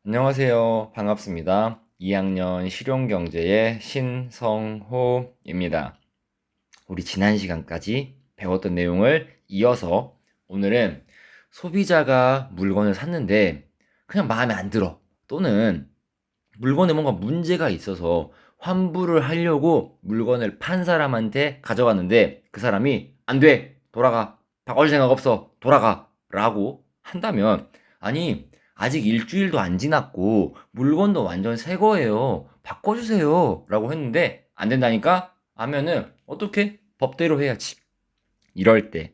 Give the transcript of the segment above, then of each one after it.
안녕하세요. 반갑습니다. 2학년 실용경제의 신성호입니다. 우리 지난 시간까지 배웠던 내용을 이어서 오늘은 소비자가 물건을 샀는데 그냥 마음에 안 들어. 또는 물건에 뭔가 문제가 있어서 환불을 하려고 물건을 판 사람한테 가져갔는데 그 사람이 안 돼! 돌아가! 바꿀 생각 없어! 돌아가! 라고 한다면, 아니 아직 일주일도 안 지났고 물건도 완전 새 거예요. 바꿔주세요. 라고 했는데 안 된다니까? 하면은 어떻게? 법대로 해야지. 이럴 때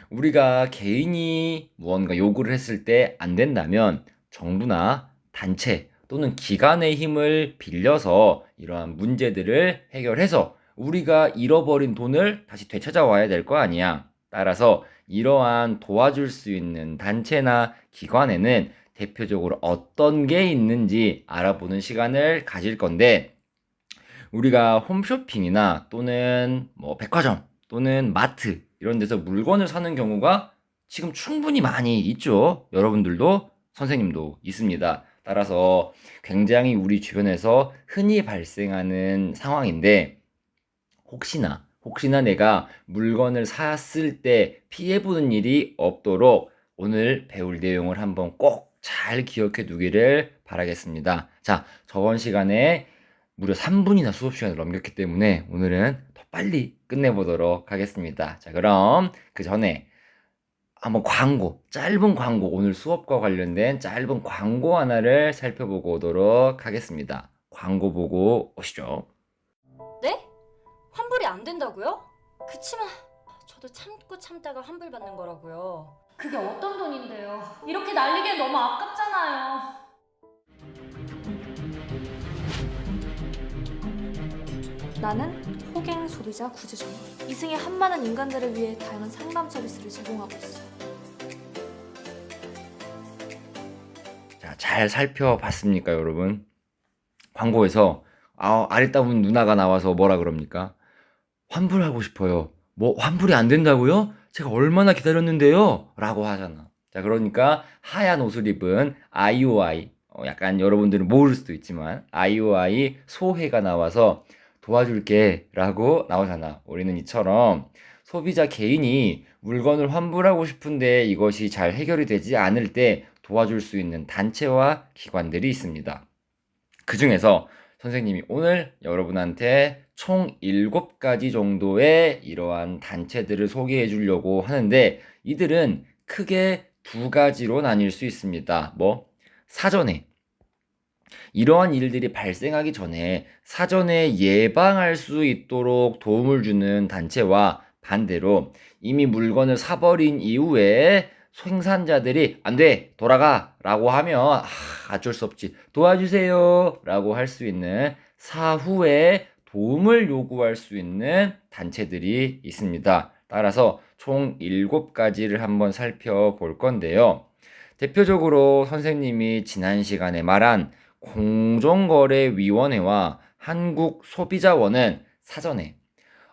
우리가 개인이 무언가 요구를 했을 때 안 된다면 정부나 단체 또는 기관의 힘을 빌려서 이러한 문제들을 해결해서 우리가 잃어버린 돈을 다시 되찾아와야 될 거 아니야. 따라서 이러한 도와줄 수 있는 단체나 기관에는 대표적으로 어떤 게 있는지 알아보는 시간을 가질 건데, 우리가 홈쇼핑이나 또는 뭐 백화점 또는 마트 이런 데서 물건을 사는 경우가 지금 충분히 많이 있죠. 여러분들도 선생님도 있습니다. 따라서 굉장히 우리 주변에서 흔히 발생하는 상황인데, 혹시나 내가 물건을 샀을 때 피해보는 일이 없도록 오늘 배울 내용을 한번 꼭 잘 기억해 두기를 바라겠습니다. 자, 저번 시간에 무려 3분이나 수업 시간을 넘겼기 때문에 오늘은 더 빨리 끝내보도록 하겠습니다. 자, 그럼 그 전에 한번 짧은 광고, 오늘 수업과 관련된 짧은 광고 하나를 살펴보고 오도록 하겠습니다. 광고 보고 오시죠. 네? 환불이 안 된다고요? 그치만 저도 참고 참다가 환불받는 거라고요. 그게 어떤 돈인데요? 이렇게 날리기엔 너무 아깝잖아요. 나는 호갱 소비자 구제전문 이승의 한많은 인간들을 위해 다양한 상담 서비스를 제공하고 있어. 자, 잘 살펴봤습니까, 여러분? 광고에서 아리따운 누나가 나와서 뭐라 그럽니까? 환불하고 싶어요. 뭐 환불이 안 된다고요? 제가 얼마나 기다렸는데요? 라고 하잖아. 자, 그러니까 하얀 옷을 입은 IOI, 약간 여러분들은 모를 수도 있지만 IOI 소혜가 나와서 도와줄게 라고 나오잖아. 우리는 이처럼 소비자 개인이 물건을 환불하고 싶은데 이것이 잘 해결이 되지 않을 때 도와줄 수 있는 단체와 기관들이 있습니다. 그 중에서 선생님이 오늘 여러분한테 총 7가지 정도의 이러한 단체들을 소개해 주려고 하는데, 이들은 크게 2가지로 나뉠 수 있습니다. 사전에 이러한 일들이 발생하기 전에 사전에 예방할 수 있도록 도움을 주는 단체와, 반대로 이미 물건을 사버린 이후에 생산자들이 안 돼, 돌아가 라고 하면 어쩔 수 없지, 도와주세요 라고 할 수 있는 사후에 도움을 요구할 수 있는 단체들이 있습니다. 따라서 총 7가지를 한번 살펴볼 건데요. 대표적으로 선생님이 지난 시간에 말한 공정거래위원회와 한국소비자원은 사전에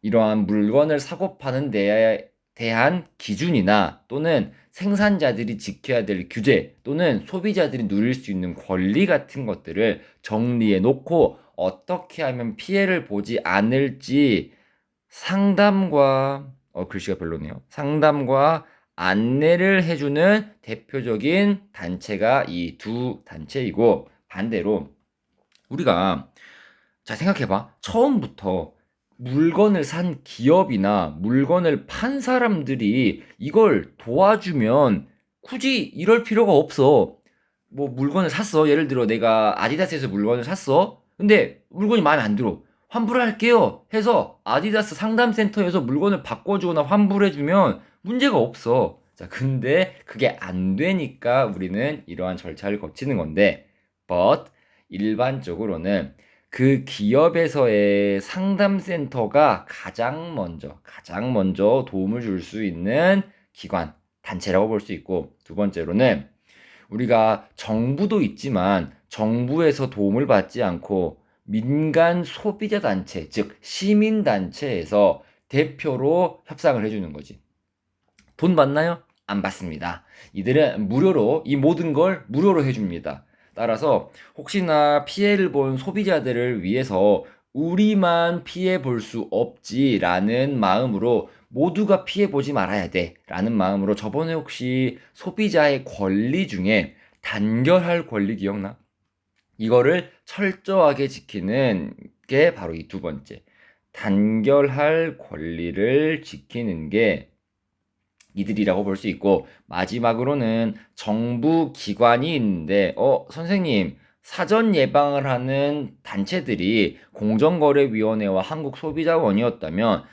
이러한 물건을 사고 파는 데에 대한 기준이나 또는 생산자들이 지켜야 될 규제 또는 소비자들이 누릴 수 있는 권리 같은 것들을 정리해 놓고 어떻게 하면 피해를 보지 않을지 상담과 글씨가 별로네요. 상담과 안내를 해주는 대표적인 단체가 이 2단체이고, 반대로 우리가 자 생각해봐. 처음부터 물건을 산 기업이나 물건을 판 사람들이 이걸 도와주면 굳이 이럴 필요가 없어. 뭐 물건을 샀어. 예를 들어 내가 아디다스에서 물건을 샀어. 근데 물건이 마음에 안 들어. 환불할게요 해서 아디다스 상담센터에서 물건을 바꿔주거나 환불해주면 문제가 없어. 자, 근데 그게 안 되니까 우리는 이러한 절차를 거치는 건데, but 일반적으로는 그 기업에서의 상담센터가 가장 먼저 도움을 줄 수 있는 기관, 단체라고 볼 수 있고, 두 번째로는 우리가 정부도 있지만 정부에서 도움을 받지 않고 민간 소비자 단체, 즉 시민 단체에서 대표로 협상을 해주는 거지. 돈 받나요? 안 받습니다. 이들은 무료로 이 모든 걸 무료로 해줍니다. 따라서 혹시나 피해를 본 소비자들을 위해서 우리만 피해 볼 수 없지라는 마음으로 모두가 피해 보지 말아야 돼라는 마음으로 저번에 혹시 소비자의 권리 중에 단결할 권리 기억나? 이거를 철저하게 지키는 게 바로 이 두 번째. 단결할 권리를 지키는 게 이들이라고 볼 수 있고, 마지막으로는 정부 기관이 있는데, 선생님, 사전 예방을 하는 단체들이 공정거래위원회와 한국소비자원이었다면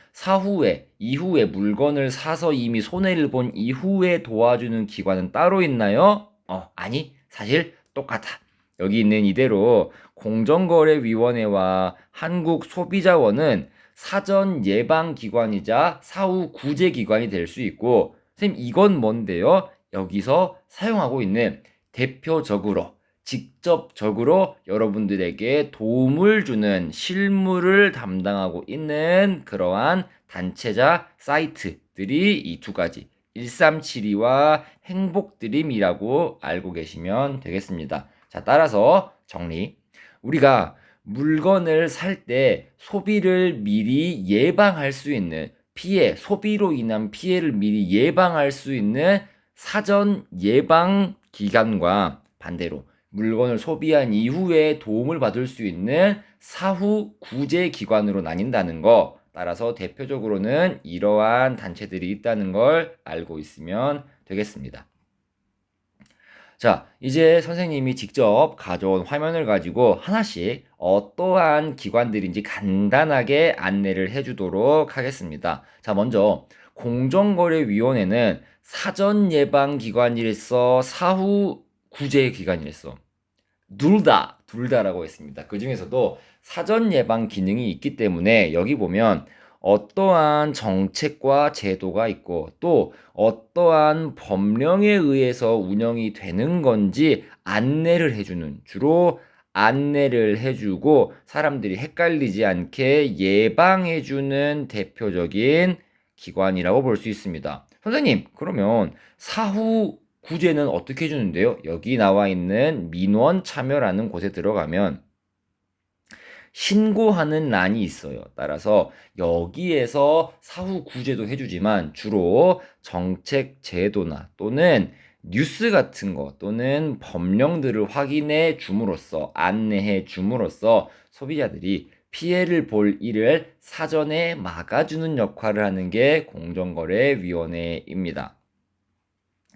이후에 물건을 사서 이미 손해를 본 이후에 도와주는 기관은 따로 있나요? 아니, 사실 똑같아. 여기 있는 이대로 공정거래위원회와 한국소비자원은 사전 예방 기관이자 사후 구제 기관이 될 수 있고, 선생님 이건 뭔데요? 여기서 사용하고 있는 대표적으로 직접적으로 여러분들에게 도움을 주는 실무를 담당하고 있는 그러한 단체자 사이트들이 이 두 가지 1372와 행복드림이라고 알고 계시면 되겠습니다. 자, 따라서 정리. 우리가 물건을 살 때 소비를 미리 예방할 수 있는 소비로 인한 피해를 미리 예방할 수 있는 사전 예방 기관과 반대로 물건을 소비한 이후에 도움을 받을 수 있는 사후 구제 기관으로 나뉜다는 거. 따라서 대표적으로는 이러한 단체들이 있다는 걸 알고 있으면 되겠습니다. 자, 이제 선생님이 직접 가져온 화면을 가지고 하나씩 어떠한 기관들인지 간단하게 안내를 해주도록 하겠습니다. 자, 먼저 공정거래위원회는 사전 예방 기관이랬어, 사후 구제 기관이랬어. 둘 다라고 했습니다. 그 중에서도 사전 예방 기능이 있기 때문에 여기 보면 어떠한 정책과 제도가 있고 또 어떠한 법령에 의해서 운영이 되는 건지 주로 안내를 해주고 사람들이 헷갈리지 않게 예방해주는 대표적인 기관이라고 볼 수 있습니다. 선생님, 그러면 사후 구제는 어떻게 해주는데요? 여기 나와 있는 민원 참여라는 곳에 들어가면 신고하는 란이 있어요. 따라서 여기에서 사후 구제도 해주지만 주로 정책 제도나 또는 뉴스 같은 거 또는 법령들을 확인해 줌으로써 안내해 줌으로써 소비자들이 피해를 볼 일을 사전에 막아주는 역할을 하는 게 공정거래위원회입니다.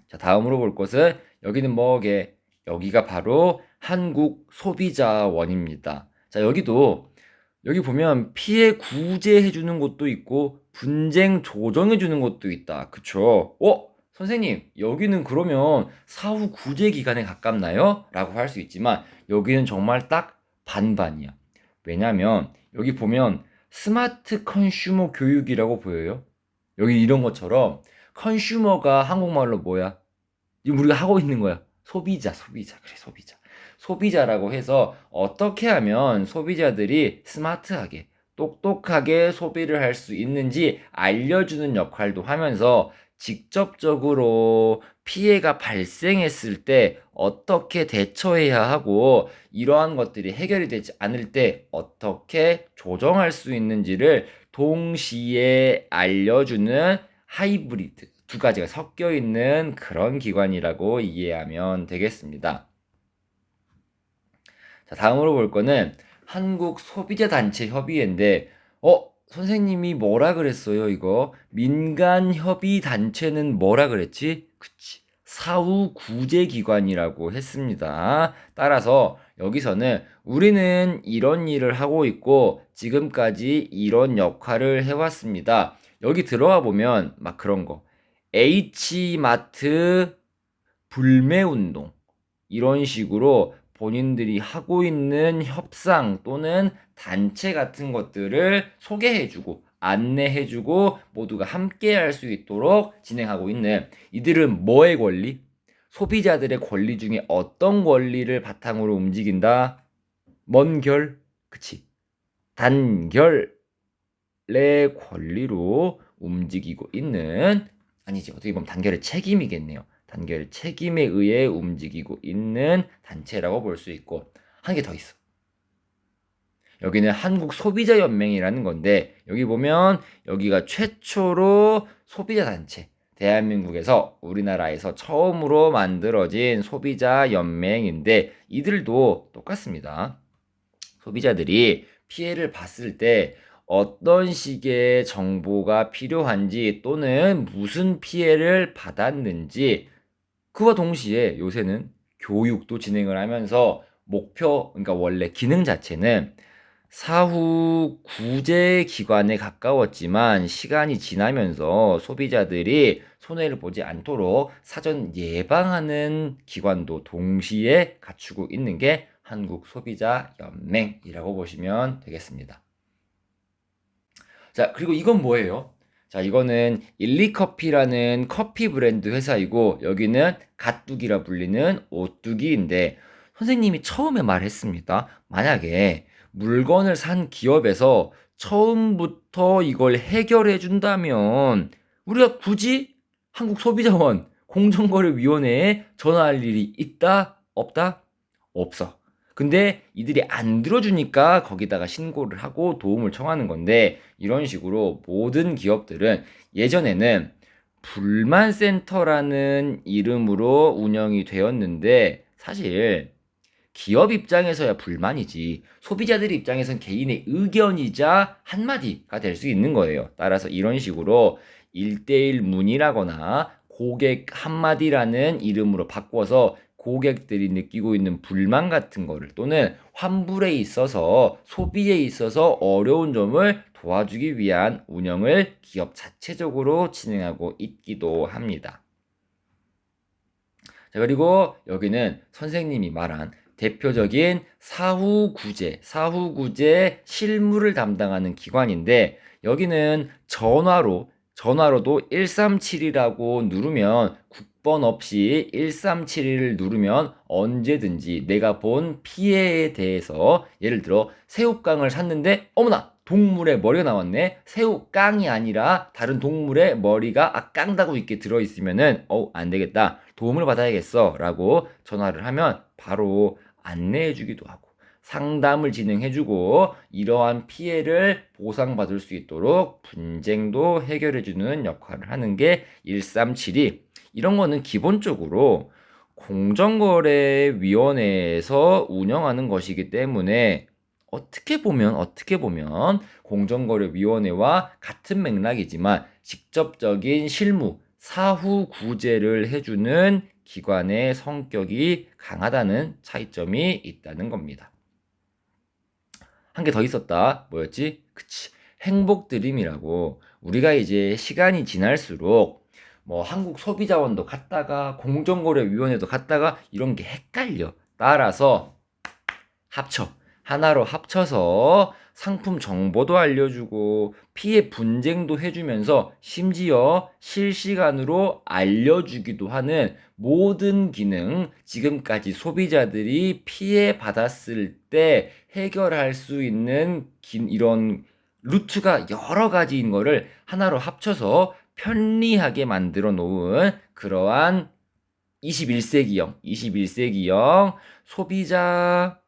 자, 다음으로 볼 것은 여기는 뭐게? 여기가 바로 한국소비자원입니다. 자, 여기 보면 피해 구제해주는 곳도 있고 분쟁 조정해주는 곳도 있다. 그쵸? 선생님, 여기는 그러면 사후 구제 기간에 가깝나요? 라고 할 수 있지만 여기는 정말 딱 반반이야. 왜냐면 여기 보면 스마트 컨슈머 교육이라고 보여요. 여기 이런 것처럼 컨슈머가 한국말로 뭐야? 지금 우리가 하고 있는 거야. 소비자. 그래, 소비자. 소비자라고 해서 어떻게 하면 소비자들이 스마트하게, 똑똑하게 소비를 할 수 있는지 알려주는 역할도 하면서 직접적으로 피해가 발생했을 때 어떻게 대처해야 하고 이러한 것들이 해결이 되지 않을 때 어떻게 조정할 수 있는지를 동시에 알려주는 하이브리드 두 가지가 섞여 있는 그런 기관이라고 이해하면 되겠습니다. 자, 다음으로 볼 거는 한국소비자단체협의회인데, 선생님이 뭐라 그랬어요, 이거? 민간협의단체는 뭐라 그랬지? 그치. 사후구제기관이라고 했습니다. 따라서 여기서는 우리는 이런 일을 하고 있고, 지금까지 이런 역할을 해왔습니다. 여기 들어와 보면 막 그런 거. H마트 불매운동. 이런 식으로 본인들이 하고 있는 협상 또는 단체 같은 것들을 소개해주고 안내해주고 모두가 함께 할 수 있도록 진행하고 있는 이들은 뭐의 권리? 소비자들의 권리 중에 어떤 권리를 바탕으로 움직인다? 먼결, 그치? 단결의 권리로 움직이고 있는, 아니지, 어떻게 보면 단결의 책임이겠네요. 단결 책임에 의해 움직이고 있는 단체라고 볼 수 있고, 한 개 더 있어. 여기는 한국소비자연맹이라는 건데, 여기 보면 여기가 최초로 소비자 단체, 대한민국에서 우리나라에서 처음으로 만들어진 소비자연맹인데, 이들도 똑같습니다. 소비자들이 피해를 봤을 때 어떤 식의 정보가 필요한지 또는 무슨 피해를 받았는지, 그와 동시에 요새는 교육도 진행을 하면서 목표, 그러니까 원래 기능 자체는 사후 구제 기관에 가까웠지만 시간이 지나면서 소비자들이 손해를 보지 않도록 사전 예방하는 기관도 동시에 갖추고 있는 게 한국소비자연맹이라고 보시면 되겠습니다. 자, 그리고 이건 뭐예요? 자, 이거는 일리커피라는 커피 브랜드 회사이고, 여기는 갓뚜기라 불리는 오뚜기인데, 선생님이 처음에 말했습니다. 만약에 물건을 산 기업에서 처음부터 이걸 해결해 준다면 우리가 굳이 한국소비자원 공정거래위원회에 전화할 일이 있다? 없다? 없어. 근데 이들이 안 들어주니까 거기다가 신고를 하고 도움을 청하는 건데, 이런 식으로 모든 기업들은 예전에는 불만센터라는 이름으로 운영이 되었는데, 사실 기업 입장에서야 불만이지 소비자들 입장에선 개인의 의견이자 한마디가 될 수 있는 거예요. 따라서 이런 식으로 1대1 문의라거나 고객 한마디라는 이름으로 바꿔서 고객들이 느끼고 있는 불만 같은 거를, 또는 환불에 있어서 소비에 있어서 어려운 점을 도와주기 위한 운영을 기업 자체적으로 진행하고 있기도 합니다. 자, 그리고 여기는 선생님이 말한 대표적인 사후구제 실무를 담당하는 기관인데, 여기는 전화로도 137이라고 누르면, 국번 없이 137을 누르면 언제든지 내가 본 피해에 대해서, 예를 들어 새우깡을 샀는데 어머나 동물의 머리가 나왔네, 새우깡이 아니라 다른 동물의 머리가 깡다구 있게 들어있으면은 안 되겠다, 도움을 받아야겠어 라고 전화를 하면 바로 안내해주기도 하고 상담을 진행해주고 이러한 피해를 보상받을 수 있도록 분쟁도 해결해주는 역할을 하는 게 137이, 이런 거는 기본적으로 공정거래위원회에서 운영하는 것이기 때문에 어떻게 보면 공정거래위원회와 같은 맥락이지만 직접적인 실무, 사후 구제를 해주는 기관의 성격이 강하다는 차이점이 있다는 겁니다. 한 개 더 있었다. 뭐였지? 그치. 행복드림이라고. 우리가 이제 시간이 지날수록 뭐 한국소비자원도 갔다가 공정거래위원회도 갔다가 이런 게 헷갈려. 따라서 하나로 합쳐서 상품 정보도 알려주고 피해 분쟁도 해주면서 심지어 실시간으로 알려주기도 하는 모든 기능, 지금까지 소비자들이 피해 받았을 때 해결할 수 있는 이런 루트가 여러 가지인 거를 하나로 합쳐서 편리하게 만들어 놓은 그러한 21세기형 소비자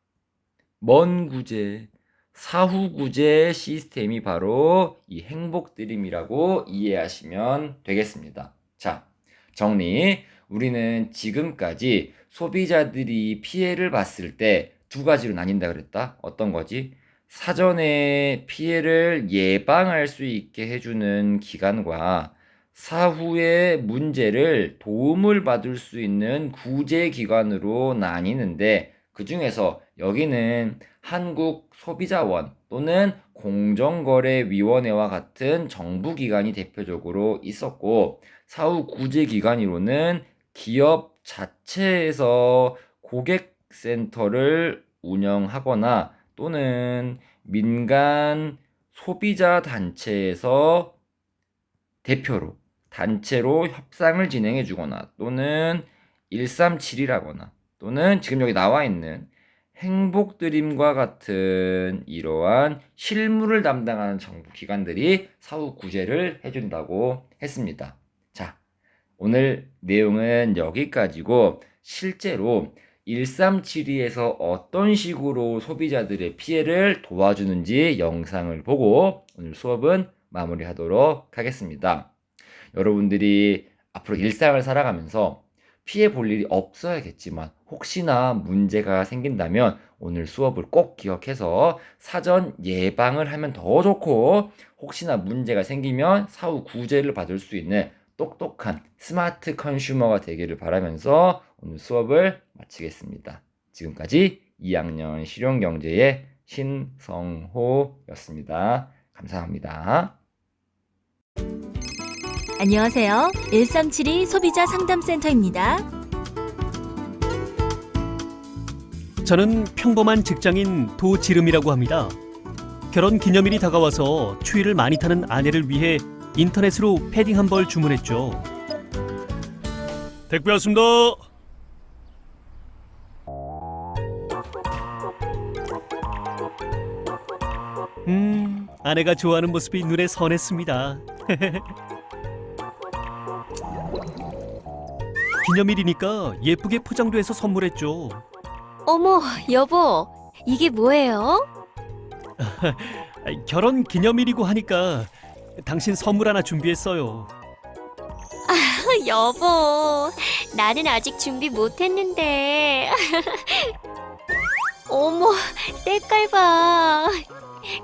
먼 구제, 사후 구제 시스템이 바로 이 행복드림이라고 이해하시면 되겠습니다. 자, 정리. 우리는 지금까지 소비자들이 피해를 봤을 때 두 가지로 나뉜다 그랬다. 어떤 거지? 사전에 피해를 예방할 수 있게 해주는 기관과 사후의 문제를 도움을 받을 수 있는 구제기관으로 나뉘는데, 그 중에서 여기는 한국소비자원 또는 공정거래위원회와 같은 정부기관이 대표적으로 있었고, 사후 구제기관으로는 기업 자체에서 고객센터를 운영하거나 또는 민간 소비자 단체에서 단체로 협상을 진행해 주거나 또는 137이라거나 또는 지금 여기 나와 있는 행복드림과 같은 이러한 실무를 담당하는 정부 기관들이 사후 구제를 해준다고 했습니다. 자, 오늘 내용은 여기까지고 실제로 1372에서 어떤 식으로 소비자들의 피해를 도와주는지 영상을 보고 오늘 수업은 마무리하도록 하겠습니다. 여러분들이 앞으로 일상을 살아가면서 피해 볼 일이 없어야겠지만 혹시나 문제가 생긴다면 오늘 수업을 꼭 기억해서 사전 예방을 하면 더 좋고 혹시나 문제가 생기면 사후 구제를 받을 수 있는 똑똑한 스마트 컨슈머가 되기를 바라면서 오늘 수업을 마치겠습니다. 지금까지 2학년 실용경제의 신성호였습니다. 감사합니다. 안녕하세요. 1372 소비자 상담센터입니다. 저는 평범한 직장인 도지름이라고 합니다. 결혼 기념일이 다가와서 추위를 많이 타는 아내를 위해 인터넷으로 패딩 한 벌 주문했죠. 택배 왔습니다. 아내가 좋아하는 모습이 눈에 선했습니다. 기념일이니까 예쁘게 포장도 해서 선물했죠. 어머, 여보, 이게 뭐예요? 결혼 기념일이고 하니까 당신 선물 하나 준비했어요. 여보, 나는 아직 준비 못했는데. 어머, 때깔 봐.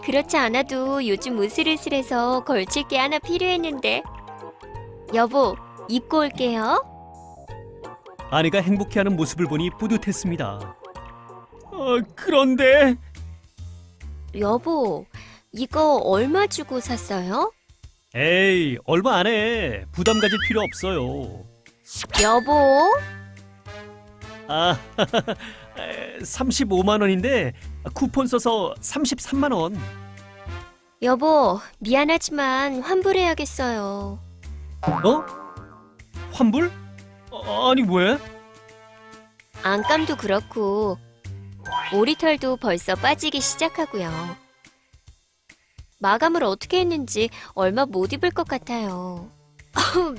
그렇지 않아도 요즘 으슬으슬해서 걸칠 게 하나 필요했는데. 여보, 입고 올게요. 아내가 행복해하는 모습을 보니 뿌듯했습니다. 그런데 여보, 이거 얼마 주고 샀어요? 에이, 얼마 안 해. 부담 가질 필요 없어요. 여보, 35만 원인데 쿠폰 써서 33만 원. 여보, 미안하지만 환불해야겠어요. 어? 환불? 아니 왜? 안감도 그렇고 오리털도 벌써 빠지기 시작하고요. 마감을 어떻게 했는지 얼마 못 입을 것 같아요.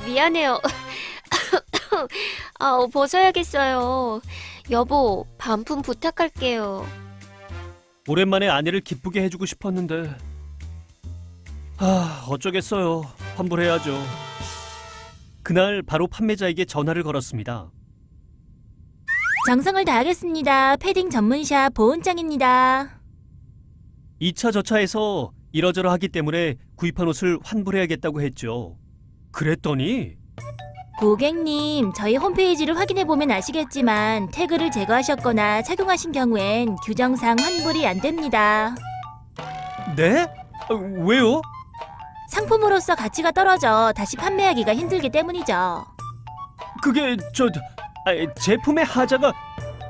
미안해요. 벗어야겠어요. 여보, 반품 부탁할게요. 오랜만에 아내를 기쁘게 해주고 싶었는데 어쩌겠어요. 환불해야죠. 그날 바로 판매자에게 전화를 걸었습니다. 정성을 다하겠습니다. 패딩 전문샵 보은짱입니다. 2차 저차해서 이러저러 하기 때문에 구입한 옷을 환불해야겠다고 했죠. 그랬더니 고객님, 저희 홈페이지를 확인해보면 아시겠지만 태그를 제거하셨거나 착용하신 경우엔 규정상 환불이 안 됩니다. 네? 왜요? 상품으로서 가치가 떨어져 다시 판매하기가 힘들기 때문이죠. 그게 제품의 하자가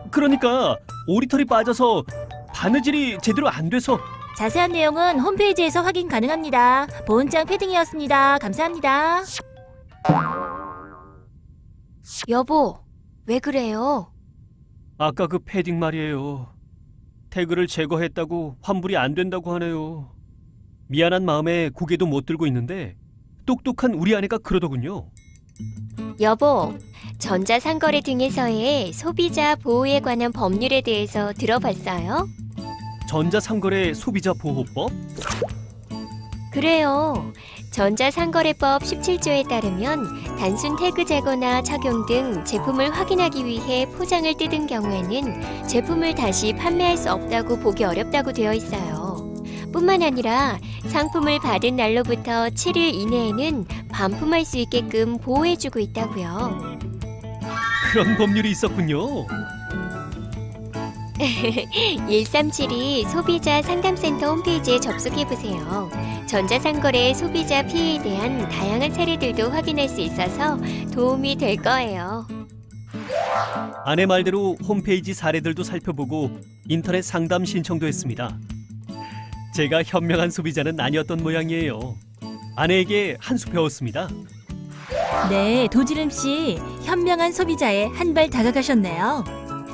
그러니까 오리털이 빠져서 바느질이 제대로 안 돼서. 자세한 내용은 홈페이지에서 확인 가능합니다. 보은짱 패딩이었습니다. 감사합니다. 여보, 왜 그래요? 아까 그 패딩 말이에요. 태그를 제거했다고 환불이 안 된다고 하네요. 미안한 마음에 고개도 못 들고 있는데 똑똑한 우리 아내가 그러더군요. 여보, 전자상거래 등에서의 소비자 보호에 관한 법률에 대해서 들어봤어요? 전자상거래 소비자보호법? 그래요. 전자상거래법 17조에 따르면 단순 태그 제거나 착용 등 제품을 확인하기 위해 포장을 뜯은 경우에는 제품을 다시 판매할 수 없다고 보기 어렵다고 되어 있어요. 뿐만 아니라 상품을 받은 날로부터 7일 이내에는 반품할 수 있게끔 보호해주고 있다고요. 그런 법률이 있었군요. 1372 소비자 상담센터 홈페이지에 접속해보세요. 전자상거래 소비자 피해에 대한 다양한 사례들도 확인할 수 있어서 도움이 될 거예요. 아내 말대로 홈페이지 사례들도 살펴보고 인터넷 상담 신청도 했습니다. 제가 현명한 소비자는 아니었던 모양이에요. 아내에게 한 수 배웠습니다. 네, 도지름씨, 현명한 소비자에 한 발 다가가셨네요.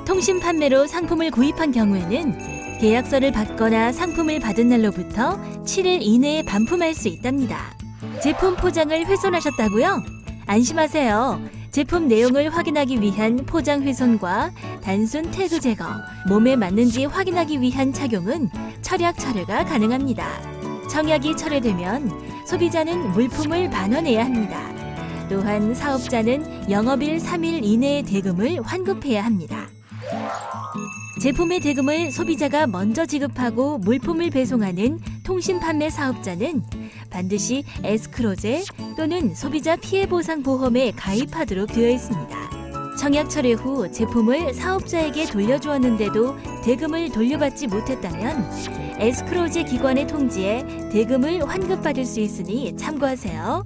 통신 판매로 상품을 구입한 경우에는 계약서를 받거나 상품을 받은 날로부터 7일 이내에 반품할 수 있답니다. 제품 포장을 훼손하셨다고요? 안심하세요. 제품 내용을 확인하기 위한 포장 훼손과 단순 태그 제거, 몸에 맞는지 확인하기 위한 착용은 철약 철회가 가능합니다. 청약이 철회되면 소비자는 물품을 반환해야 합니다. 또한 사업자는 영업일 3일 이내에 대금을 환급해야 합니다. 제품의 대금을 소비자가 먼저 지급하고 물품을 배송하는 통신 판매 사업자는 반드시 에스크로제 또는 소비자 피해 보상 보험에 가입하도록 되어 있습니다. 청약 철회 후 제품을 사업자에게 돌려주었는데도 대금을 돌려받지 못했다면 에스크로제 기관의 통지에 대금을 환급받을 수 있으니 참고하세요.